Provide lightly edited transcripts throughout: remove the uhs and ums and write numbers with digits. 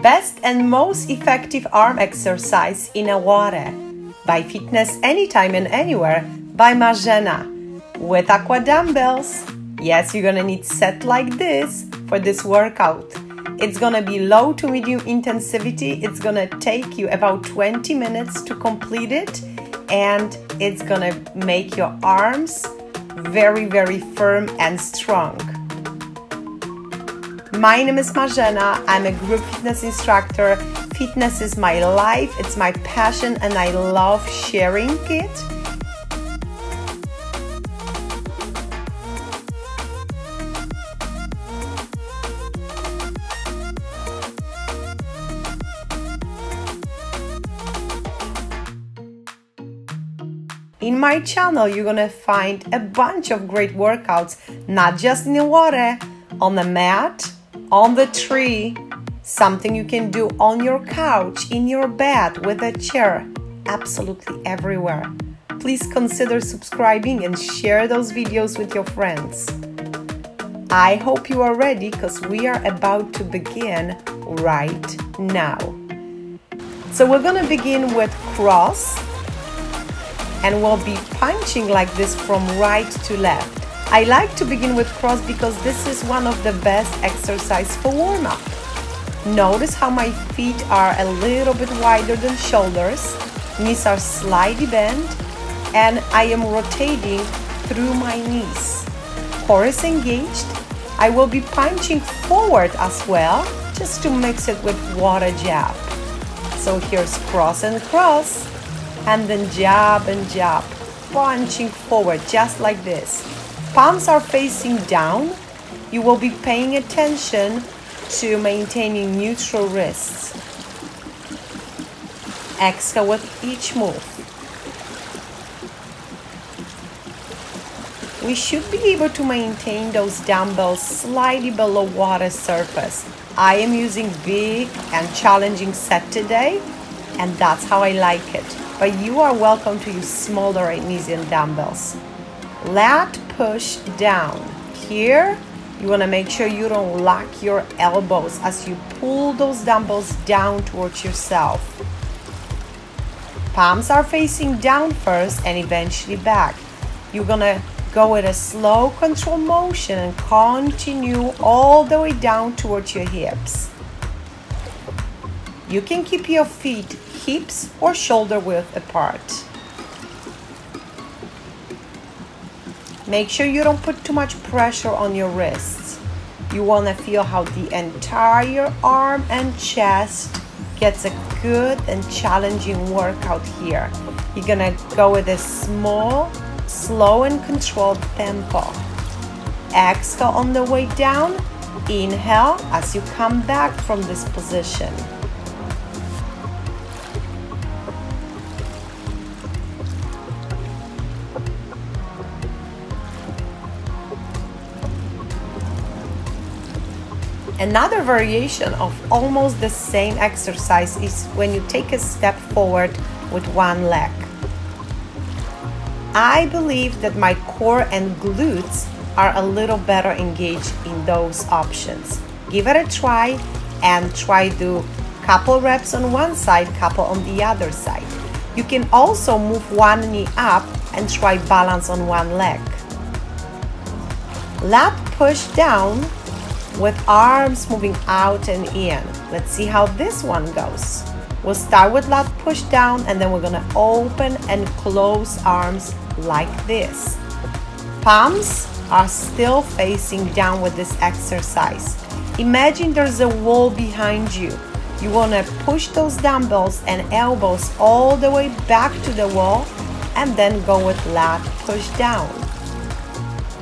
best and most effective arm exercise in a water by Fitness Anytime and Anywhere by Marzena with Aqua Dumbbells. Yes, you're gonna need set like this for this workout. It's gonna be low to medium intensity. It's gonna take you about 20 minutes to complete it, and it's gonna make your arms very, very firm and strong. My name is Marzena. I'm a group fitness instructor. Fitness is my life, it's my passion, and I love sharing it. In my channel, you're gonna find a bunch of great workouts, not just in the water, on the mat, on the tree, something you can do on your couch, in your bed, with a chair, absolutely everywhere. Please consider subscribing and share those videos with your friends. I hope you are ready because we are about to begin right now. So we're gonna begin with cross, and we'll be punching like this from right to left. I like to begin with cross because this is one of the best exercises for warm-up. Notice how my feet are a little bit wider than shoulders, knees are slightly bent, and I am rotating through my knees. Core is engaged. I will be punching forward as well, just to mix it with water jab. So here's cross, and then jab and jab, punching forward just like this. Palms are facing down. You will be paying attention to maintaining neutral wrists. Exhale with each move. We should be able to maintain those dumbbells slightly below water surface. I am using big and challenging set today, and that's how I like it. But you are welcome to use smaller magnesium dumbbells. Lat push down. Here, you want to make sure you don't lock your elbows as you pull those dumbbells down towards yourself. Palms are facing down first and eventually back. You're going to go with a slow control motion and continue all the way down towards your hips. You can keep your feet hips or shoulder width apart. Make sure you don't put too much pressure on your wrists. You want to feel how the entire arm and chest gets a good and challenging workout here. You're gonna go with a small, slow and controlled tempo. Exhale on the way down. Inhale as you come back from this position. Another variation of almost the same exercise is when you take a step forward with one leg. I believe that my core and glutes are a little better engaged in those options. Give it a try and try do couple reps on one side, couple on the other side. You can also move one knee up and try balance on one leg. Lat push down with arms moving out and in. Let's see how this one goes. We'll start with lat push down, and then we're gonna open and close arms like this. Palms are still facing down with this exercise. Imagine there's a wall behind you. You wanna push those dumbbells and elbows all the way back to the wall, and then go with lat push down.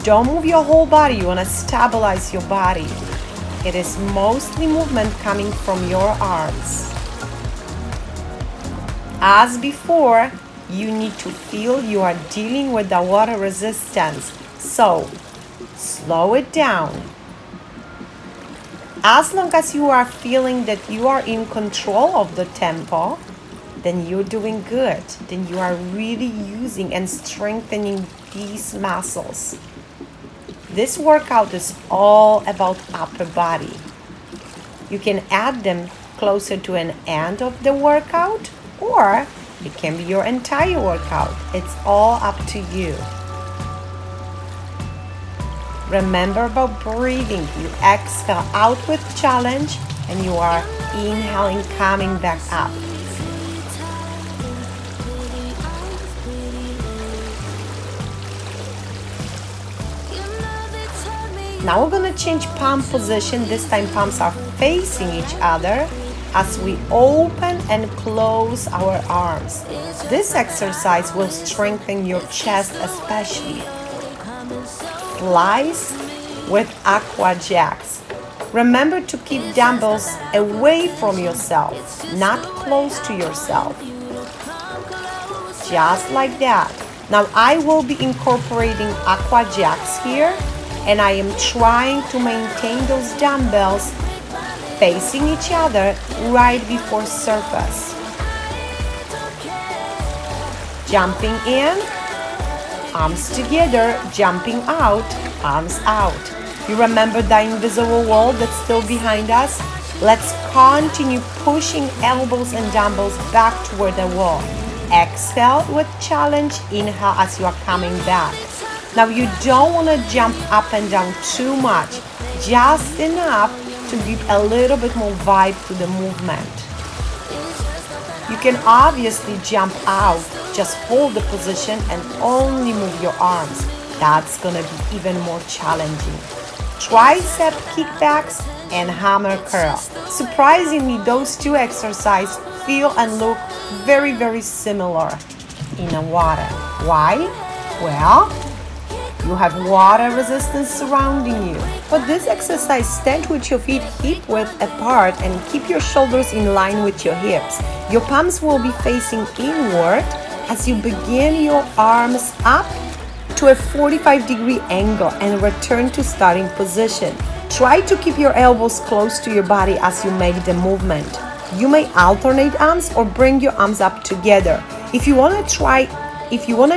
Don't move your whole body, you want to stabilize your body. It is mostly movement coming from your arms. As before, you need to feel you are dealing with the water resistance, so slow it down. As long as you are feeling that you are in control of the tempo, then you're doing good. Then you are really using and strengthening these muscles. This workout is all about upper body. You can add them closer to an end of the workout, or it can be your entire workout. It's all up to you. Remember about breathing. You exhale out with challenge, and you are inhaling, coming back up. Now we're gonna change palm position. This time palms are facing each other as we open and close our arms. This exercise will strengthen your chest especially. Flies with aqua jacks. Remember to keep dumbbells away from yourself, not close to yourself. Just like that. Now I will be incorporating aqua jacks here, and I am trying to maintain those dumbbells facing each other right before surface. Jumping in, arms together, jumping out, arms out. You remember the invisible wall that's still behind us? Let's continue pushing elbows and dumbbells back toward the wall. Exhale with challenge, inhale as you are coming back. Now you don't want to jump up and down too much, just enough to give a little bit more vibe to the movement. You can obviously jump out, just hold the position and only move your arms. That's gonna be even more challenging. Tricep kickbacks and hammer curl. Surprisingly, those two exercises feel and look very, very similar in the water. Why? Well, you have water resistance surrounding you. For this exercise, stand with your feet hip-width apart and keep your shoulders in line with your hips. Your palms will be facing inward as you begin your arms up to a 45-degree angle and return to starting position. Try to keep your elbows close to your body as you make the movement. You may alternate arms or bring your arms up together. If you want to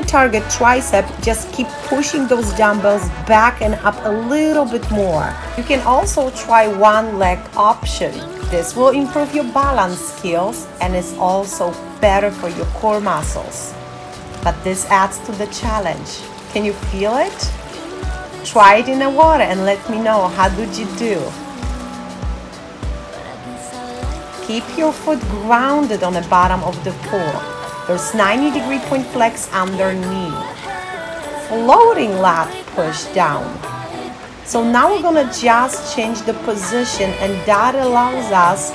target tricep, just keep pushing those dumbbells back and up a little bit more. You can also try one leg option. This will improve your balance skills and is also better for your core muscles. But this adds to the challenge. Can you feel it? Try it in the water and let me know, how did you do? Keep your foot grounded on the bottom of the pool. There's 90-degree point flex underneath. Floating lat push down. So now we're gonna just change the position, and that allows us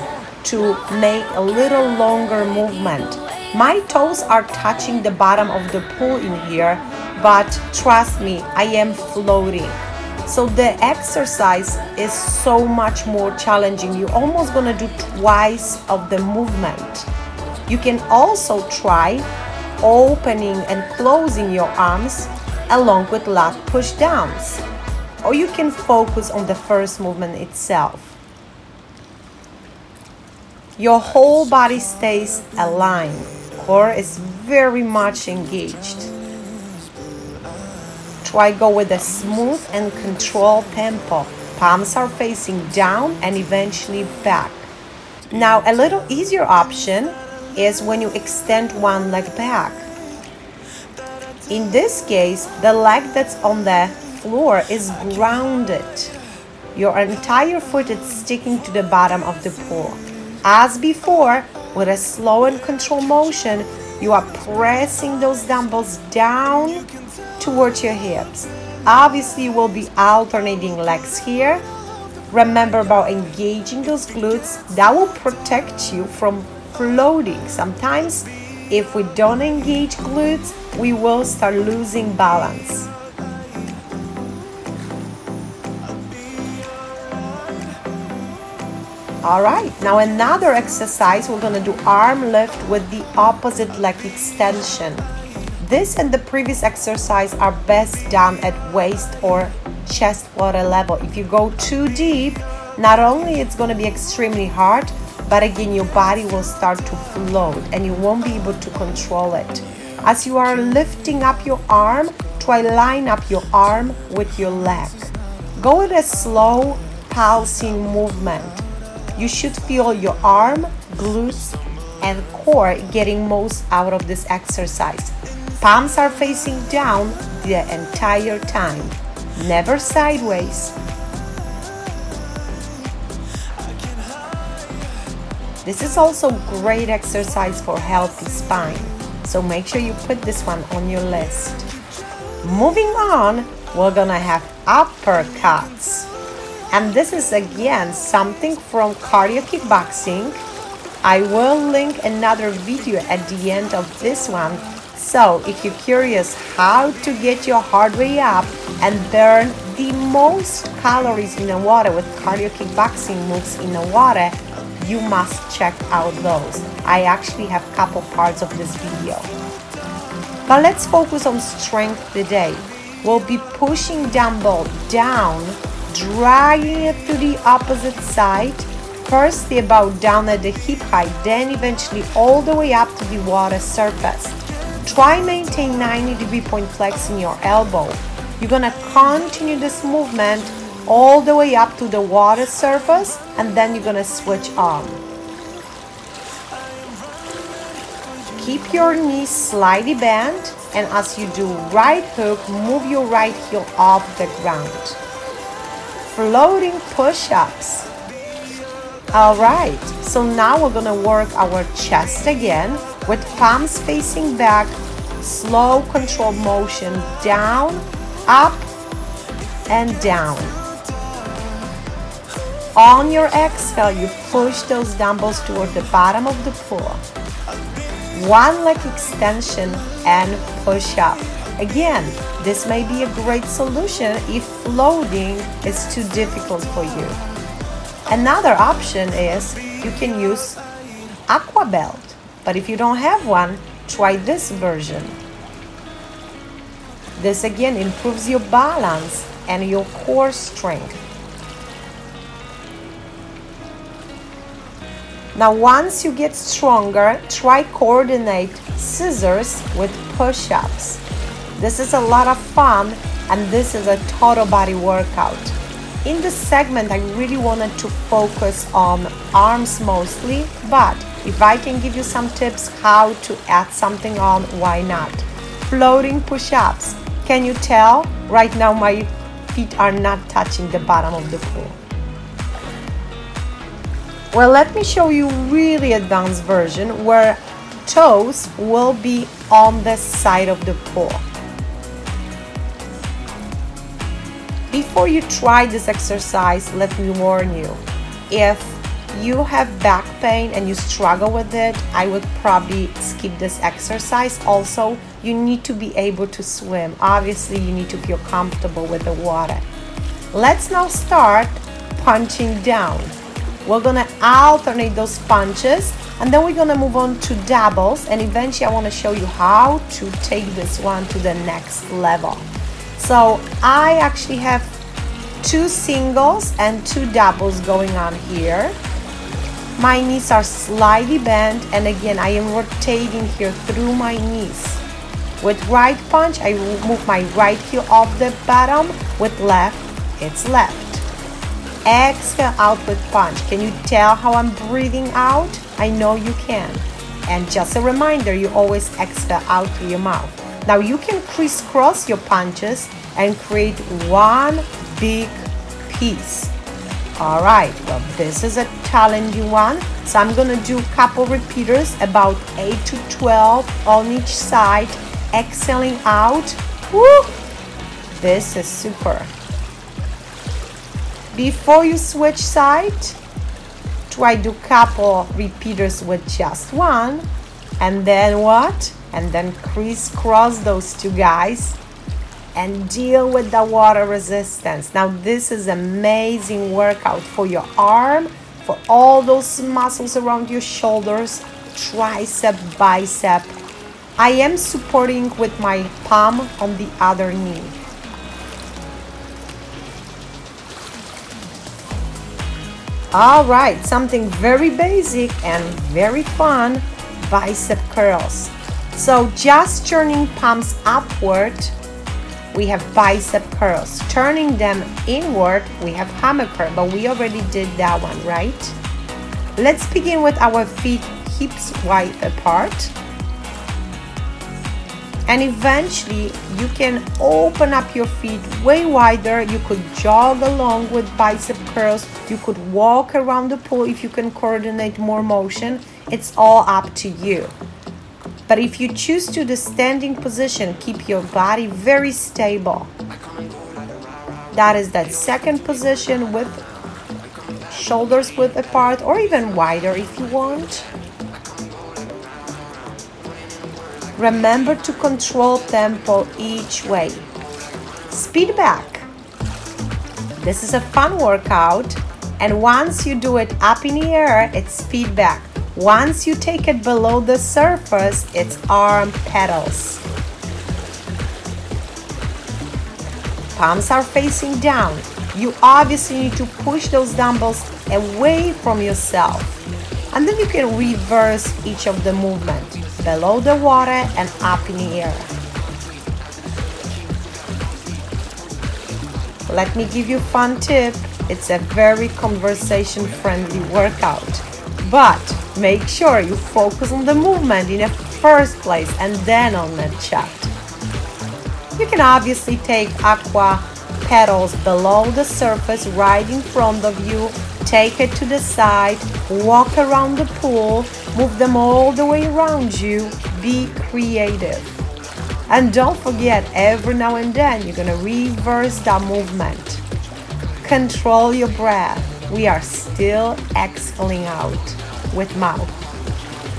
to make a little longer movement. My toes are touching the bottom of the pool in here, but trust me, I am floating. So the exercise is so much more challenging. You're almost gonna do twice of the movement. You can also try opening and closing your arms along with lat push downs. Or you can focus on the first movement itself. Your whole body stays aligned. Core is very much engaged. Try go with a smooth and controlled tempo. Palms are facing down and eventually back. Now a little easier option is when you extend one leg back. In this case, the leg that's on the floor is grounded. Your entire foot is sticking to the bottom of the pool. As before, with a slow and controlled motion, you are pressing those dumbbells down towards your hips. Obviously, you will be alternating legs here. Remember about engaging those glutes. That will protect you from floating. Sometimes, if we don't engage glutes, we will start losing balance. Alright, now another exercise, we're going to do arm lift with the opposite leg extension. This and the previous exercise are best done at waist or chest water level. If you go too deep, not only it's going to be extremely hard, but again your body will start to float and you won't be able to control it. As you are lifting up your arm, try line up your arm with your leg. Go with a slow pulsing movement. You should feel your arm, glutes, and core getting most out of this exercise. Palms are facing down the entire time, never sideways. This is also great exercise for healthy spine, so make sure you put this one on your list. Moving on, we're gonna have uppercuts. And this is again something from cardio kickboxing. I will link another video at the end of this one. So if you're curious how to get your heart rate up and burn the most calories in the water with cardio kickboxing moves in the water, you must check out those. I actually have a couple parts of this video. But let's focus on strength today. We'll be pushing dumbbell down, dragging it to the opposite side, firstly about down at the hip height, then eventually all the way up to the water surface. Try maintain 90-degree point flex in your elbow. You're gonna continue this movement all the way up to the water surface, and then you're gonna switch on. Keep your knees slightly bent, and as you do right hook, move your right heel off the ground. Floating push-ups. All right, so now we're gonna work our chest again with palms facing back, slow controlled motion down, up, and down. On your exhale, you push those dumbbells toward the bottom of the pool. One leg extension and push up. Again, this may be a great solution if floating is too difficult for you. Another option is you can use Aqua belt, but if you don't have one, try this version. This again improves your balance and your core strength. Now once you get stronger, try coordinate scissors with push-ups. This is a lot of fun, and this is a total body workout. In this segment, I really wanted to focus on arms mostly, but if I can give you some tips how to add something on, why not? Floating push-ups. Can you tell? Right now my feet are not touching the bottom of the pool. Well, let me show you really advanced version where toes will be on the side of the pool. Before you try this exercise, let me warn you, if you have back pain and you struggle with it, I would probably skip this exercise. Also, you need to be able to swim. Obviously, you need to feel comfortable with the water. Let's now start punching down. We're gonna alternate those punches, and then we're gonna move on to doubles, and eventually I wanna show you how to take this one to the next level. So I actually have 2 singles and 2 doubles going on here. My knees are slightly bent, and again I am rotating here through my knees. With right punch, I move my right heel off the bottom. With left, it's left. Exhale out with punch. Can you tell how I'm breathing out? I know you can. And just a reminder, you always exhale out through your mouth. Now you can crisscross your punches and create one big piece. All right, well, this is a challenging one. So I'm gonna do a couple repeaters, about 8 to 12 on each side, exhaling out. Woo! This is super. Before you switch side, try to do couple repeaters with just one, and then what? And then crisscross those 2 guys and deal with the water resistance. Now this is amazing workout for your arm, for all those muscles around your shoulders, tricep, bicep. I am supporting with my palm on the other knee. All right, something very basic and very fun, bicep curls. So just turning palms upward, we have bicep curls. Turning them inward, we have hammer curl, but we already did that one, right? Let's begin with our feet hips wide apart. And eventually you can open up your feet way wider. You could jog along with bicep curls. You could walk around the pool if you can coordinate more motion. It's all up to you. But if you choose to the standing position, keep your body very stable. That is that second position with shoulders width apart or even wider if you want. Remember to control tempo each way. Speed back. This is a fun workout, and once you do it up in the air, it's speed back. Once you take it below the surface, it's arm pedals. Palms are facing down. You obviously need to push those dumbbells away from yourself. And then you can reverse each of the movements. Below the water and up in the air. Let me give you a fun tip. It's a very conversation-friendly workout. But make sure you focus on the movement in the first place and then on the chat. You can obviously take aqua pedals below the surface right in front of you. Take it to the side, walk around the pool, move them all the way around you. Be creative. And don't forget, every now and then you're gonna reverse that movement. Control your breath. We are still exhaling out with mouth.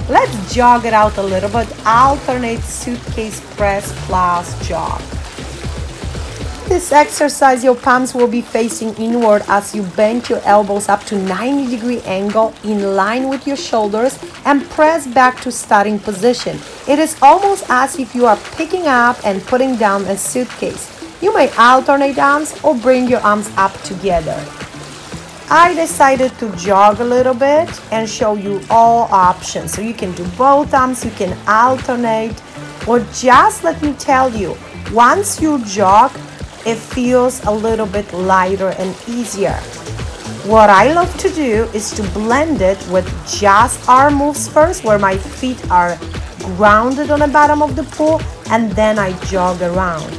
Let's jog it out a little bit. Alternate suitcase press plus jog. This exercise, your palms will be facing inward as you bend your elbows up to 90-degree angle in line with your shoulders and press back to starting position. It is almost as if you are picking up and putting down a suitcase. You may alternate arms or bring your arms up together. I decided to jog a little bit and show you all options. So you can do both arms, you can alternate, or just let me tell you, once you jog, it feels a little bit lighter and easier. What I love to do is to blend it with just arm moves first, where my feet are grounded on the bottom of the pool, and then I jog around.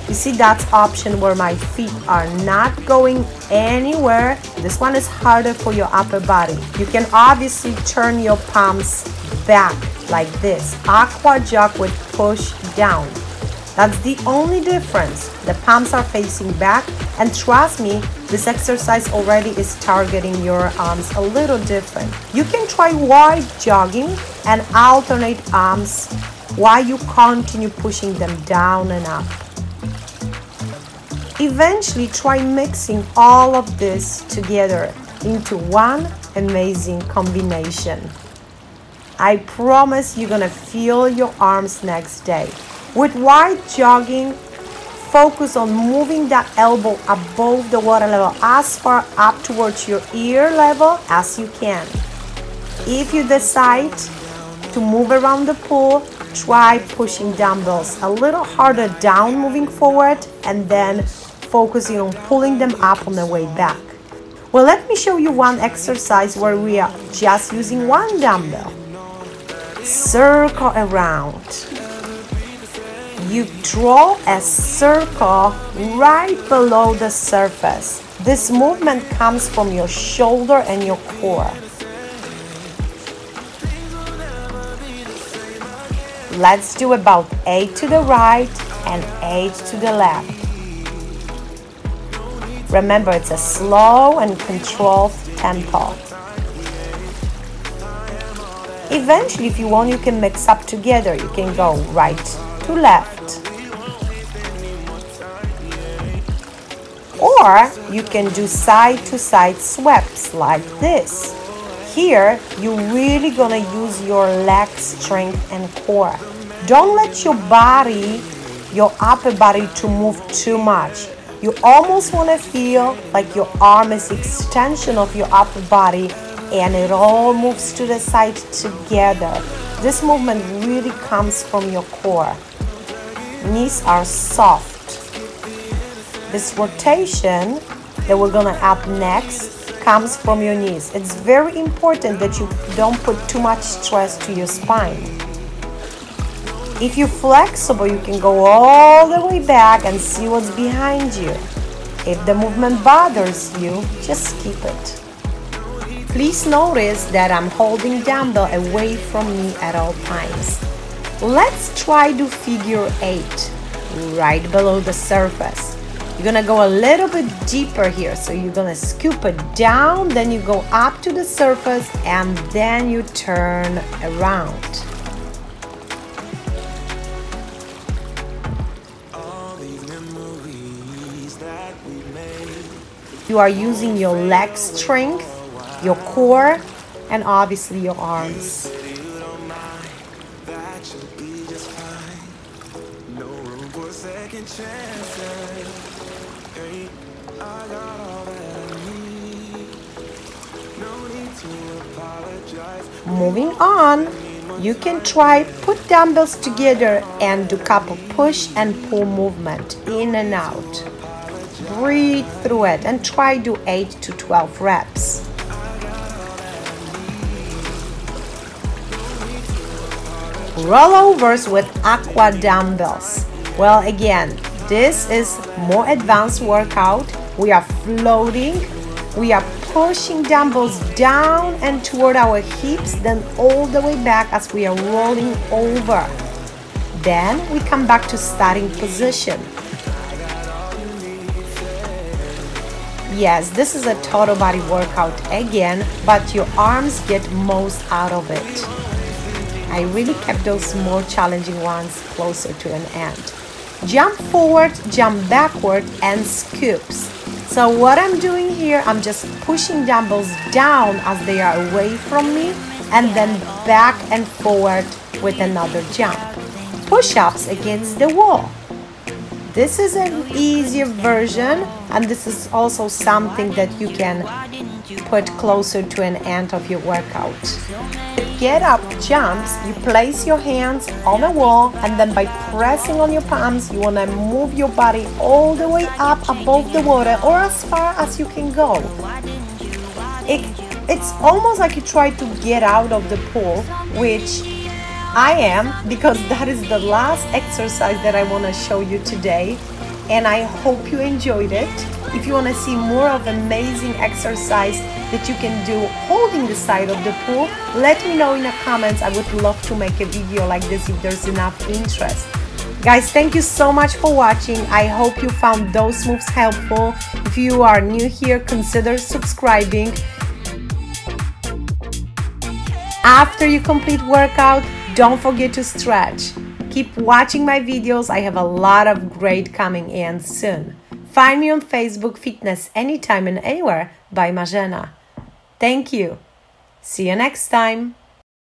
You see, that's option where my feet are not going anywhere. This one is harder for your upper body. You can obviously turn your palms back like this. Aqua jog with push down. That's the only difference. The palms are facing back, and trust me, this exercise already is targeting your arms a little different. You can try wide jogging and alternate arms while you continue pushing them down and up. Eventually, try mixing all of this together into one amazing combination. I promise you're gonna feel your arms next day. With wide jogging, focus on moving that elbow above the water level as far up towards your ear level as you can. If you decide to move around the pool, try pushing dumbbells a little harder down moving forward and then focusing on pulling them up on the way back. Well, let me show you one exercise where we are just using one dumbbell. Circle around. You draw a circle right below the surface. This movement comes from your shoulder and your core. Let's do about 8 to the right and 8 to the left. Remember, it's a slow and controlled tempo. Eventually, if you want, you can mix up together. You can go right to left. Or you can do side-to-side sweeps like this. Here, you're really gonna use your leg strength and core. Don't let your body, your upper body, to move too much. You almost wanna feel like your arm is extension of your upper body and it all moves to the side together. This movement really comes from your core. Knees are soft. This rotation that we're gonna add next comes from your knees. It's very important that you don't put too much stress to your spine. If you're flexible, you can go all the way back and see what's behind you. If the movement bothers you, just skip it. Please notice that I'm holding dumbbell away from me at all times. Let's try to figure 8, right below the surface. You're gonna go a little bit deeper here. So you're gonna scoop it down, then you go up to the surface, and then you turn around. You are using your leg strength, your core, and obviously your arms. Moving on, you can try put dumbbells together and do couple push and pull movement in and out. Breathe through it and try do 8 to 12 reps. Rollovers with Aqua Dumbbells. Well, again, this is more advanced workout. We are floating. We are pushing dumbbells down and toward our hips, then all the way back as we are rolling over. Then we come back to starting position. Yes, this is a total body workout again, but your arms get most out of it. I really kept those more challenging ones closer to an end. Jump forward, jump backward, and scoops. So what I'm doing here, I'm just pushing dumbbells down as they are away from me, and then back and forward with another jump. Push-ups against the wall. This is an easier version, and this is also something that you can put closer to an end of your workout. Get up jumps, you place your hands on the wall, and then by pressing on your palms, you want to move your body all the way up above the water or as far as you can go. It's almost like you try to get out of the pool, which I am, because that is the last exercise that I want to show you today, and I hope you enjoyed it. If you want to see more of amazing exercise that you can do holding the side of the pool, let me know in the comments. I would love to make a video like this if there's enough interest. Guys, thank you so much for watching. I hope you found those moves helpful. If you are new here, consider subscribing. After you complete workout, don't forget to stretch. Keep watching my videos. I have a lot of great coming in soon. Find me on Facebook, Fitness Anytime and Anywhere by Marzena. Thank you. See you next time.